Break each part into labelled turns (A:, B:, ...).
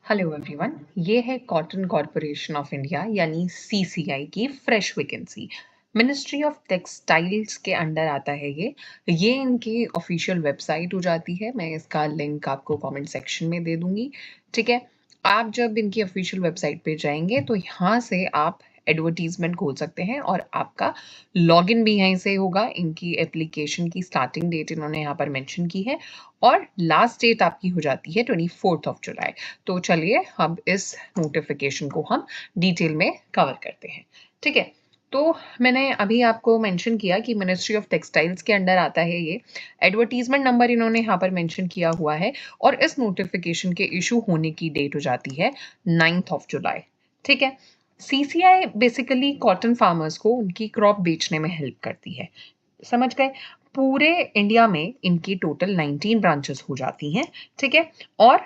A: Hello everyone, ये है cotton corporation of India यानी सीसीआई की fresh vacancy. Ministry of textiles के अंडर आता है ये इनकी ऑफिशियल वेबसाइट हो जाती है। मैं इसका लिंक आपको कमेंट सेक्शन में दे दूंगी। ठीक है, आप जब इनकी ऑफिशियल वेबसाइट पे जाएंगे तो यहाँ से आप एडवर्टीजमेंट खोल सकते हैं और आपका लॉगिन भी यहीं से होगा। इनकी एप्लीकेशन की स्टार्टिंग डेट इन्होंने यहाँ पर मेंशन की है और लास्ट डेट आपकी हो जाती है 24 जुलाई। तो चलिए अब इस नोटिफिकेशन को हम डिटेल में कवर करते हैं। ठीक है, तो मैंने अभी आपको मेंशन किया कि मिनिस्ट्री ऑफ टेक्सटाइल्स के अंडर आता है ये। एडवर्टीजमेंट नंबर इन्होंने यहाँ पर मेंशन किया हुआ है और इस नोटिफिकेशन के इशू होने की डेट हो जाती है 9 जुलाई। ठीक है, सीसीआई बेसिकली कॉटन फार्मर्स को उनकी क्रॉप बेचने में हेल्प करती है। समझ गए? पूरे इंडिया में इनकी टोटल 19 ब्रांचेस हो जाती हैं। ठीक है, और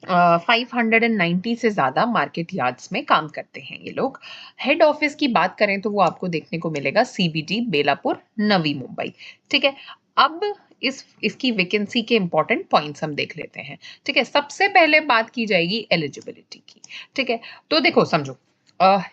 A: 590 से ज़्यादा मार्केट यार्ड्स में काम करते हैं ये लोग। हेड ऑफिस की बात करें तो वो आपको देखने को मिलेगा सीबीडी बेलापुर, नवी मुंबई। ठीक है, अब इसकी वैकेंसी के इंपॉर्टेंट पॉइंट्स हम देख लेते हैं। ठीक है, सबसे पहले बात की जाएगी एलिजिबिलिटी की। ठीक है, तो देखो समझो,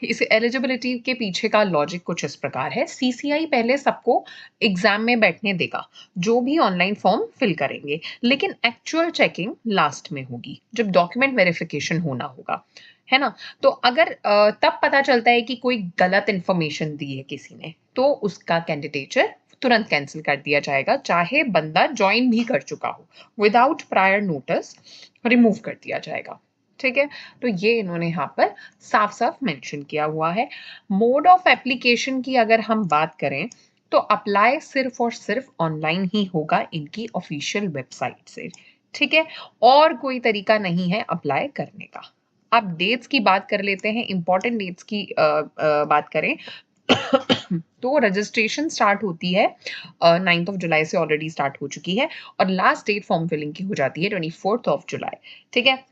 A: इस एलिजिबिलिटी के पीछे का लॉजिक कुछ इस प्रकार है। सीसीआई पहले सबको एग्जाम में बैठने देगा जो भी ऑनलाइन फॉर्म फिल करेंगे, लेकिन एक्चुअल चेकिंग लास्ट में होगी जब डॉक्यूमेंट वेरिफिकेशन होना होगा, है ना। तो अगर तब पता चलता है कि कोई गलत इंफॉर्मेशन दी है किसी ने, तो उसका कैंडिडेचर तुरंत कैंसिल कर दिया जाएगा, चाहे बंदा ज्वाइन भी कर चुका हो। विदाउट प्रायर नोटिस रिमूव कर दिया जाएगा। ठीक है, तो ये इन्होंने यहाँ पर साफ साफ मेंशन किया हुआ है। मोड ऑफ एप्लीकेशन की अगर हम बात करें तो अप्लाई सिर्फ और सिर्फ ऑनलाइन ही होगा इनकी ऑफिशियल वेबसाइट से। ठीक है, और कोई तरीका नहीं है अप्लाई करने का। अब डेट्स की बात कर लेते हैं, इंपॉर्टेंट डेट्स की बात करें तो रजिस्ट्रेशन स्टार्ट होती है 9 जुलाई से, ऑलरेडी स्टार्ट हो चुकी है, और लास्ट डेट फॉर्म फिलिंग की हो जाती है 24 जुलाई। ठीक है,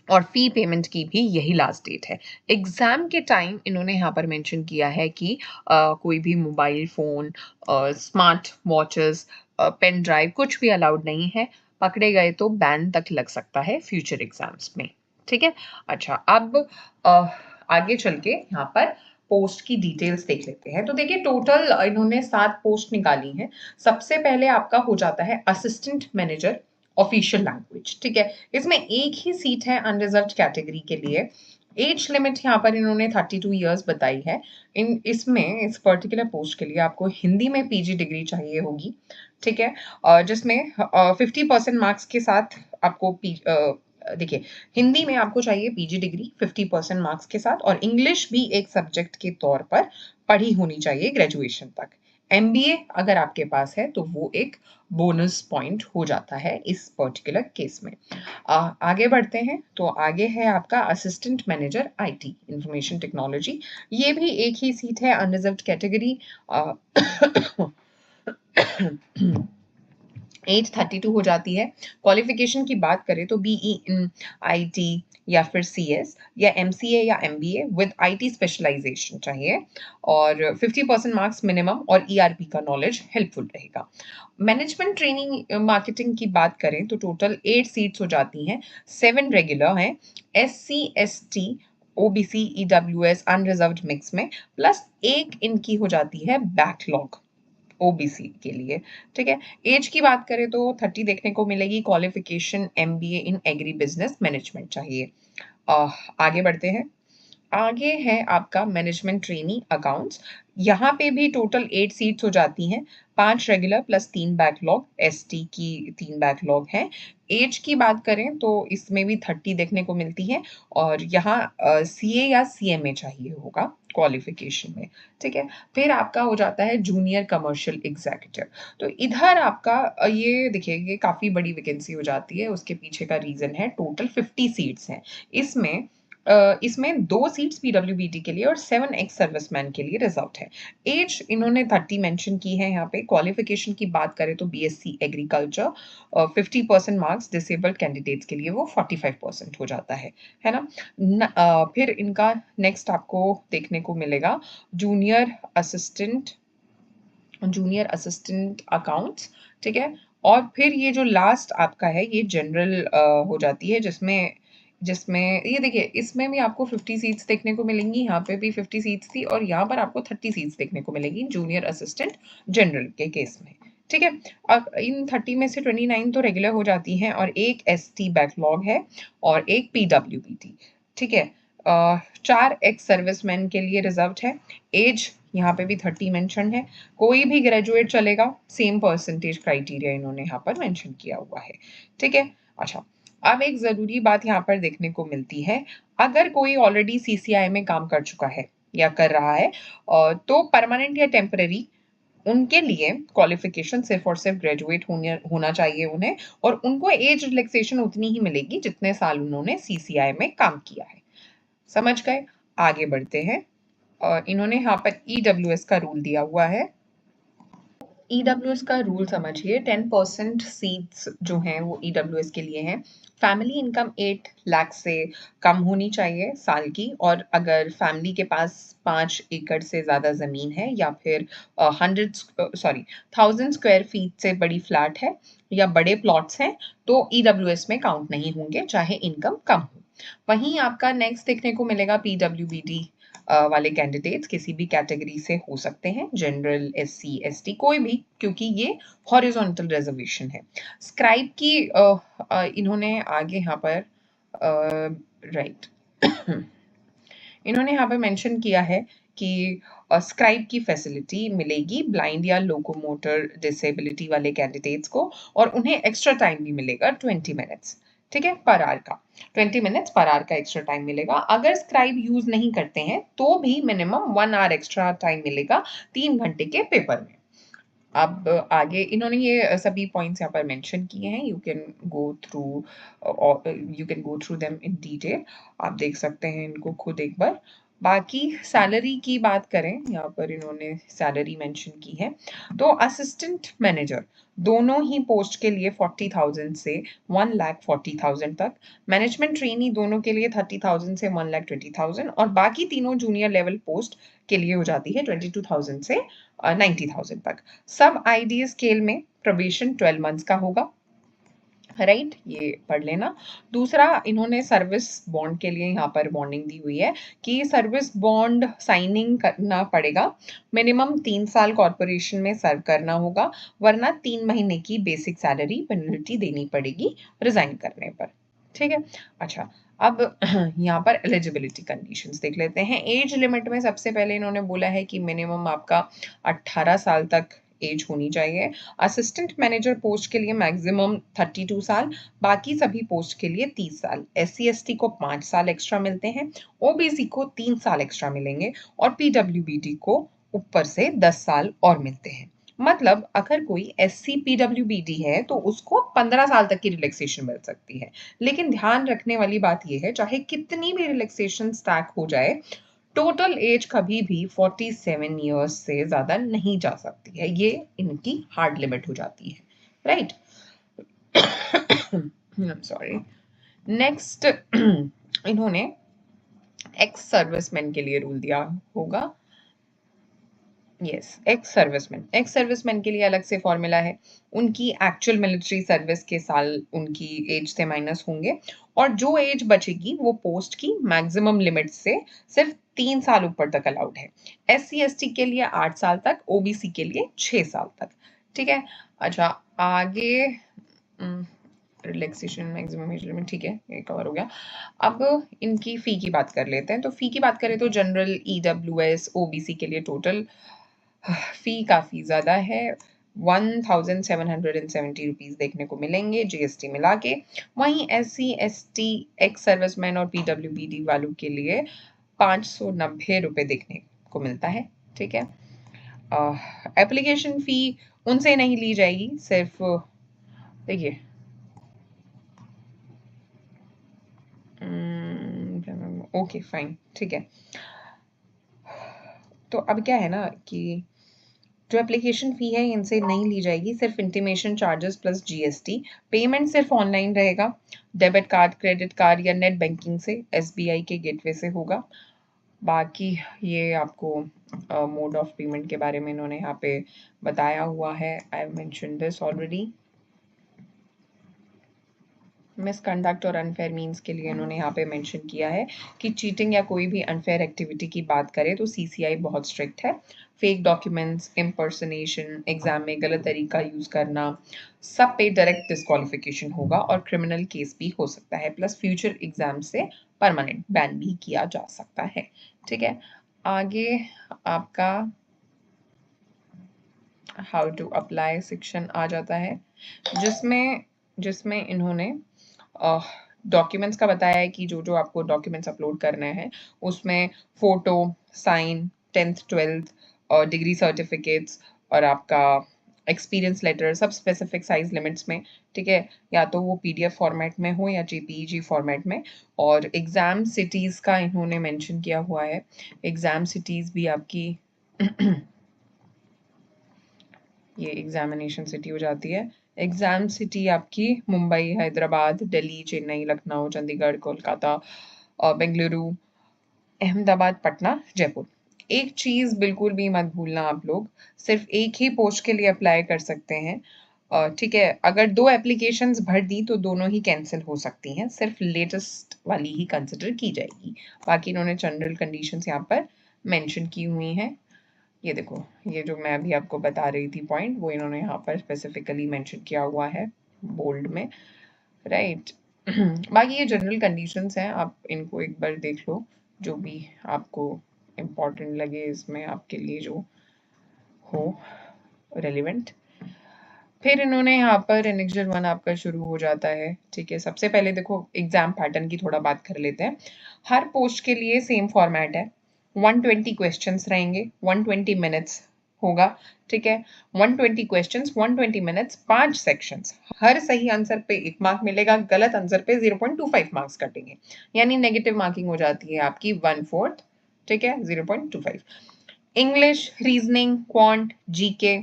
A: और फी पेमेंट की भी यही लास्ट डेट है। एग्जाम के टाइम इन्होंने यहाँ पर मेंशन किया है कि कोई भी mobile phone, smart watches, pen drive कुछ भी अलाउड नहीं है। पकड़े गए तो बैन तक लग सकता है फ्यूचर एग्जाम्स में। ठीक है, अच्छा अब आगे चल के यहाँ पर पोस्ट की डिटेल्स देख लेते हैं। तो देखिए, टोटल इन्होंने 7 पोस्ट निकाली हैं। सबसे पहले आपका हो जाता है असिस्टेंट मैनेजर ऑफिशियल लैंग्वेज। ठीक है, इसमें एक ही सीट है अनरिजर्व्ड कैटेगरी के लिए। एज लिमिट यहाँ पर इन्होंने 32 ईयर्स बताई है। इस पर्टिकुलर पोस्ट के लिए आपको हिंदी में पीजी डिग्री चाहिए होगी। ठीक है, जिसमें 50% मार्क्स के साथ आपको देखिए, हिंदी में आपको चाहिए पीजी डिग्री 50% मार्क्स के साथ, और इंग्लिश भी एक सब्जेक्ट के तौर पर पढ़ी होनी चाहिए ग्रेजुएशन तक। एमबीए अगर आपके पास है तो वो एक बोनस पॉइंट हो जाता है इस पर्टिकुलर केस में। आगे बढ़ते हैं, तो आगे है आपका assistant manager IT information technology. ये भी एक ही सीट है, अनरिजर्व्ड कैटेगरी। एज 32 हो जाती है। क्वालिफिकेशन की बात करें तो बीई इन आईटी या फिर सीएस या एमसीए या एमबीए विद आईटी स्पेशलाइजेशन चाहिए, और 50% मार्क्स मिनिमम, और ईआरपी का नॉलेज हेल्पफुल रहेगा। मैनेजमेंट ट्रेनिंग मार्केटिंग की बात करें तो टोटल 8 सीट्स हो जाती हैं। 7 रेगुलर हैं, SC ST OBC EWS unreserved mix में, प्लस एक इनकी हो जाती है बैकलॉग ओबीसी के लिए। ठीक है, एज की बात करें तो 30 देखने को मिलेगी। Qualification MBA in agri business management चाहिए। आगे बढ़ते हैं, आगे है आपका मैनेजमेंट ट्रेनी अकाउंट्स। यहाँ पे भी टोटल 8 सीट्स हो जाती हैं, 5 रेगुलर प्लस 3 बैकलॉग, एसटी की 3 बैकलॉग हैं। एज की बात करें तो इसमें भी 30 देखने को मिलती है, और यहाँ सीए या सीएमए चाहिए होगा क्वालिफिकेशन में। ठीक है, फिर आपका हो जाता है जूनियर कमर्शियल एग्जीक्यूटिव। तो इधर आपका ये देखिए, ये काफी बड़ी वैकेंसी हो जाती है। उसके पीछे का रीजन है टोटल 50 सीट्स हैं। इसमें 2 सीट्स पीडब्ल्यूबीडी के लिए और 7 एक्स सर्विसमैन के लिए रिजर्व्ड है। एज इन्होंने 30 मेंशन की है यहाँ पे। क्वालिफिकेशन की बात करें तो BSc agriculture, 50% marks disabled candidates के लिए वो 45% हो जाता है ना। फिर इनका नेक्स्ट आपको देखने को मिलेगा जूनियर असिस्टेंट अकाउंट्स। ठीक है, और फिर ये जो लास्ट आपका है ये जनरल हो जाती है, जिसमें जिसमें ये देखिए इसमें भी आपको 50 सीट्स देखने को मिलेंगी, यहाँ पे भी 50 सीट्स थी और यहाँ पर आपको 30 सीट्स देखने को मिलेगी जूनियर असिस्टेंट जनरल के केस में। ठीक है, अब इन 30 में से 29 तो रेगुलर हो जाती हैं और एक एसटी बैकलॉग है और एक पीडब्ल्यूबीटी। ठीक है, 4 एक्स सर्विसमैन के लिए रिजर्व्ड है। एज यहाँ पे भी 30 मेंशन है। कोई भी ग्रेजुएट चलेगा, सेम परसेंटेज क्राइटेरिया इन्होंने यहाँ पर मेंशन किया हुआ है। ठीक है, अच्छा अब एक जरूरी बात यहाँ पर देखने को मिलती है, अगर कोई ऑलरेडी सीसीआई में काम कर चुका है या कर रहा है तो परमानेंट या टेम्पररी उनके लिए क्वालिफिकेशन सिर्फ और सिर्फ ग्रेजुएट होना चाहिए उन्हें, और उनको एज रिलैक्सेशन उतनी ही मिलेगी जितने साल उन्होंने सीसीआई में काम किया है। समझ गए? आगे बढ़ते हैं। इन्होंने यहाँ पर ईडब्ल्यूएस का रूल दिया हुआ है। ईडब्ल्यूएस का रूल समझिए, 10% सीट्स जो हैं वो ईडब्ल्यूएस के लिए हैं। फैमिली इनकम 8 लाख से कम होनी चाहिए साल की, और अगर फैमिली के पास 5 एकड़ से ज़्यादा ज़मीन है या फिर 1000 स्क्वायर फीट से बड़ी फ्लैट है या बड़े प्लॉट्स हैं तो ईडब्ल्यूएस में काउंट नहीं होंगे, चाहे इनकम कम हो। वहीं आपका नेक्स्ट देखने को मिलेगा पीडब्ल्यूबीडी वाले कैंडिडेट्स किसी भी कैटेगरी से हो सकते हैं, जनरल, एससी, एसटी, कोई भी, क्योंकि ये हॉरिजॉन्टल रिजर्वेशन है। स्क्राइब की इन्होंने आगे यहाँ पर राइट इन्होंने यहाँ पर मेंशन किया है कि स्क्राइब की फैसिलिटी मिलेगी ब्लाइंड या लोकोमोटर डिसेबिलिटी वाले कैंडिडेट्स को, और उन्हें एक्स्ट्रा टाइम भी मिलेगा 20 मिनट्स। ठीक है, पर आवर का 20 मिनट्स पर आवर का एक्स्ट्रा टाइम मिलेगा। अगर स्क्राइब यूज नहीं करते हैं तो भी मिनिमम 1 आवर एक्स्ट्रा टाइम मिलेगा 3 घंटे के पेपर में। अब आगे इन्होंने ये सभी पॉइंट्स यहाँ पर मेंशन किए हैं, you can go through them in detail. आप देख सकते हैं इनको खुद एक बार। बाकी सैलरी की बात करें, यहाँ पर इन्होंने सैलरी मेंशन की है। तो असिस्टेंट मैनेजर दोनों ही पोस्ट के लिए 40,000 से 1,40,000 तक, मैनेजमेंट ट्रेनी दोनों के लिए 30,000 से 1,20,000, और बाकी तीनों जूनियर लेवल पोस्ट के लिए हो जाती है 22,000 से 90,000 तक। सब आईडी स्केल में प्रोबेशन 12 मंथ्स का होगा। राइट, ये पढ़ लेना। दूसरा, इन्होंने सर्विस बॉन्ड के लिए यहाँ पर वार्निंग दी हुई है कि सर्विस बॉन्ड साइनिंग करना पड़ेगा, मिनिमम 3 साल कॉर्पोरेशन में सर्व करना होगा, वरना 3 महीने की बेसिक सैलरी पेनल्टी देनी पड़ेगी रिजाइन करने पर। ठीक है, अच्छा अब यहाँ पर एलिजिबिलिटी कंडीशंस देख लेते हैं। एज लिमिट में सबसे पहले इन्होंने बोला है कि मिनिमम आपका 18 साल तक एज होनी चाहिए। असिस्टेंट मैनेजर पोस्ट के लिए मैक्सिमम 32 साल, बाकी सभी पोस्ट के लिए 30 साल। एससी एसटी को 5 साल एक्स्ट्रा मिलते हैं, ओबीसी को 3 साल एक्स्ट्रा मिलेंगे, और पीडब्ल्यूबीडी को ऊपर से 10 साल और मिलते हैं। मतलब अगर कोई एससी पीडब्ल्यूबीडी है तो उसको 15 साल तक की रिलैक्सेशन मिल सकती है। लेकिन ध्यान रखने वाली बात यह है, चाहे कितनी भी रिलैक्सेशन स्टैक हो जाए, टोटल एज कभी भी 47 ईयर्स से ज्यादा नहीं जा सकती है। ये इनकी हार्ड लिमिट हो जाती है। Right, sorry. नेक्स्ट इन्होंने एक्स सर्विसमैन के लिए रूल दिया होगा। एक्स सर्विसमैन के लिए अलग से फॉर्मूला है। उनकी एक्चुअल मिलिट्री सर्विस के साल उनकी एज से माइनस होंगे, और जो एज बचेगी वो पोस्ट की मैक्सिमम लिमिट से सिर्फ 3 साल ऊपर तक अलाउड है। एससी एसटी के लिए 8 साल तक, ओबीसी के लिए 6 साल तक। ठीक है, अच्छा आगे रिलैक्सेशन मैक्सिमम एज लिमिट, ठीक है, ये कवर हो गया। अब इनकी फी की बात कर लेते हैं। तो फी की बात करें तो जनरल, ईडब्ल्यूएस, ओबीसी के लिए टोटल फी काफ़ी ज़्यादा है, 1770 रुपीज़ देखने को मिलेंगे जीएसटी मिला के। वहीं एससी एसटी, एक्स सर्विसमैन और पीडब्ल्यूबीडी वालों के लिए 590 रुपये देखने को मिलता है। ठीक है, एप्लीकेशन फ़ी उनसे नहीं ली जाएगी, सिर्फ देखिए ओके फाइन, ठीक है। तो अब क्या है ना कि जो एप्लीकेशन फ़ी है इनसे नहीं ली जाएगी, सिर्फ intimation charges plus GST. Payment सिर्फ ऑनलाइन रहेगा, डेबिट कार्ड, क्रेडिट कार्ड या नेट बैंकिंग से, एसबीआई के गेटवे से होगा। बाकी ये आपको मोड ऑफ पेमेंट के बारे में इन्होंने यहाँ पे बताया हुआ है। I have mentioned this already. Misconduct और अनफेयर मीन्स के लिए इन्होंने यहाँ पे मेंशन किया है कि चीटिंग या कोई भी अनफेयर एक्टिविटी की बात करें तो सीसीआई बहुत स्ट्रिक्ट है। फेक डॉक्यूमेंट्स, इम्पर्सनेशन, एग्जाम में गलत तरीका यूज करना, सब पे डायरेक्ट डिस्क्वालिफिकेशन होगा और क्रिमिनल केस भी हो सकता है, प्लस फ्यूचर एग्जाम से परमानेंट बैन भी किया जा सकता है। ठीक है, आगे आपका हाउ टू अप्लाई सेक्शन आ जाता है, जिसमें जिसमें इन्होंने डॉक्यूमेंट्स का बताया है कि जो जो आपको डॉक्यूमेंट्स अपलोड करने हैं उसमें फोटो, साइन, 10th 12th और डिग्री सर्टिफिकेट्स और आपका एक्सपीरियंस लेटर, सब स्पेसिफिक साइज लिमिट्स में। ठीक है, या तो वो पीडीएफ फॉर्मेट में हो या जेपीईजी फॉर्मेट में। और एग्जाम सिटीज का इन्होंने मेंशन किया हुआ है। एग्जाम सिटीज भी आपकी ये एग्जामिनेशन सिटी हो जाती है। एग्जाम सिटी आपकी मुंबई, हैदराबाद, दिल्ली, चेन्नई, लखनऊ, चंडीगढ़, कोलकाता, बेंगलुरु, अहमदाबाद, पटना, जयपुर। एक चीज बिल्कुल भी मत भूलना आप लोग, सिर्फ एक ही पोस्ट के लिए अप्लाई कर सकते हैं। ठीक है, अगर 2 एप्लीकेशंस भर दी तो दोनों ही कैंसिल हो सकती हैं, सिर्फ लेटेस्ट वाली ही कंसिडर की जाएगी। बाकी इन्होंने जनरल कंडीशंस यहाँ पर मेंशन की हुई हैं। ये देखो, ये जो मैं अभी आपको बता रही थी पॉइंट, वो इन्होंने यहाँ पर स्पेसिफिकली मेंशन किया हुआ है बोल्ड में, राइट। बाकी ये जनरल कंडीशंस हैं, आप इनको एक बार देख लो, जो भी आपको इम्पोर्टेंट लगे इसमें आपके लिए जो हो रेलिवेंट। फिर इन्होंने यहाँ पर एनेक्जर 1 आपका शुरू हो जाता है। ठीक है, सबसे पहले देखो एग्जाम पैटर्न की थोड़ा बात कर लेते हैं। हर पोस्ट के लिए सेम फॉर्मेट है, 120 क्वेश्चंस रहेंगे, 120 मिनट्स होगा। ठीक है, 120 क्वेश्चंस, 120 मिनट्स, 5 सेक्शंस। हर सही आंसर पे 1 मार्क मिलेगा, गलत आंसर पे 0.25 मार्क्स कटेंगे, यानी नेगेटिव मार्किंग हो जाती है आपकी 1/4। ठीक है, 0.25। इंग्लिश, रीजनिंग, क्वांट, जीके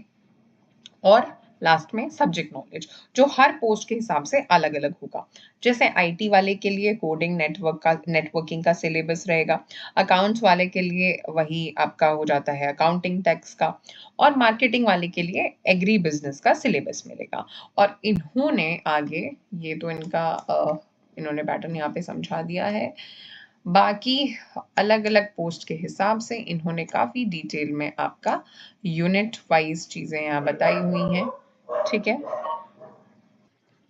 A: और लास्ट में सब्जेक्ट नॉलेज, जो हर पोस्ट के हिसाब से अलग अलग होगा। जैसे आईटी वाले के लिए कोडिंग, नेटवर्किंग का सिलेबस रहेगा। अकाउंट्स वाले के लिए वही आपका हो जाता है अकाउंटिंग, टैक्स का। और मार्केटिंग वाले के लिए एग्री बिजनेस का सिलेबस मिलेगा। और इन्होंने आगे ये तो इन्होंने पैटर्न यहाँ पे समझा दिया है। बाकी अलग अलग पोस्ट के हिसाब से इन्होंने काफी डिटेल में आपका यूनिट वाइज चीजें यहाँ बताई हुई हैं। ठीक है,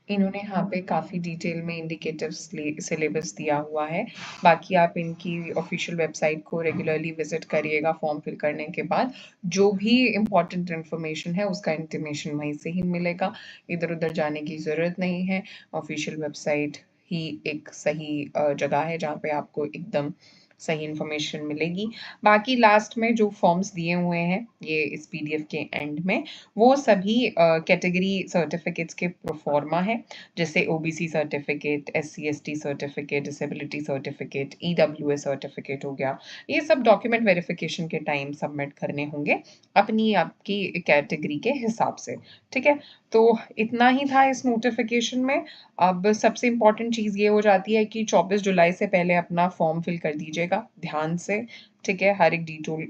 A: इन्होंने यहाँ पे काफ़ी डिटेल में इंडिकेटिव सिलेबस दिया हुआ है। बाकी आप इनकी ऑफिशियल वेबसाइट को रेगुलरली विजिट करिएगा फॉर्म फिल करने के बाद। जो भी इम्पोर्टेंट इन्फॉर्मेशन है उसका इंटीमेशन वहीं से ही मिलेगा, इधर उधर जाने की ज़रूरत नहीं है। ऑफिशियल वेबसाइट ही एक सही जगह है जहाँ पे आपको एकदम सही इन्फॉर्मेशन मिलेगी। बाकी लास्ट में जो फॉर्म्स दिए हुए हैं ये इस पीडीएफ के एंड में, वो सभी कैटेगरी सर्टिफिकेट्स के प्रोफॉर्मा है। जैसे OBC certificate, SC ST certificate, disability certificate, EWS certificate हो गया। ये सब डॉक्यूमेंट वेरिफिकेशन के टाइम सबमिट करने होंगे अपनी आपकी कैटेगरी के हिसाब से। ठीक है, तो इतना ही था इस नोटिफिकेशन में। अब सबसे इम्पोर्टेंट चीज़ ये हो जाती है कि 24 जुलाई से पहले अपना फॉर्म फिल कर दीजिएगा ध्यान से। ठीक है, हर एक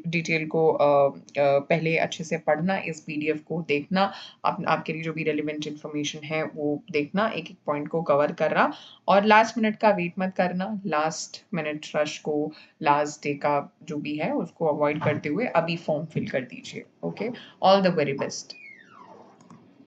A: डिटेल को पहले अच्छे से पढ़ना, इस पीडीएफ को देखना, आपके लिए जो भी रेलिवेंट इन्फॉर्मेशन है वो देखना, एक एक पॉइंट को कवर करना और लास्ट मिनट का वेट मत करना। लास्ट मिनट रश को, लास्ट डे का जो भी है उसको अवॉइड करते हुए अभी फॉर्म फिल कर दीजिए। Okay, all the very best.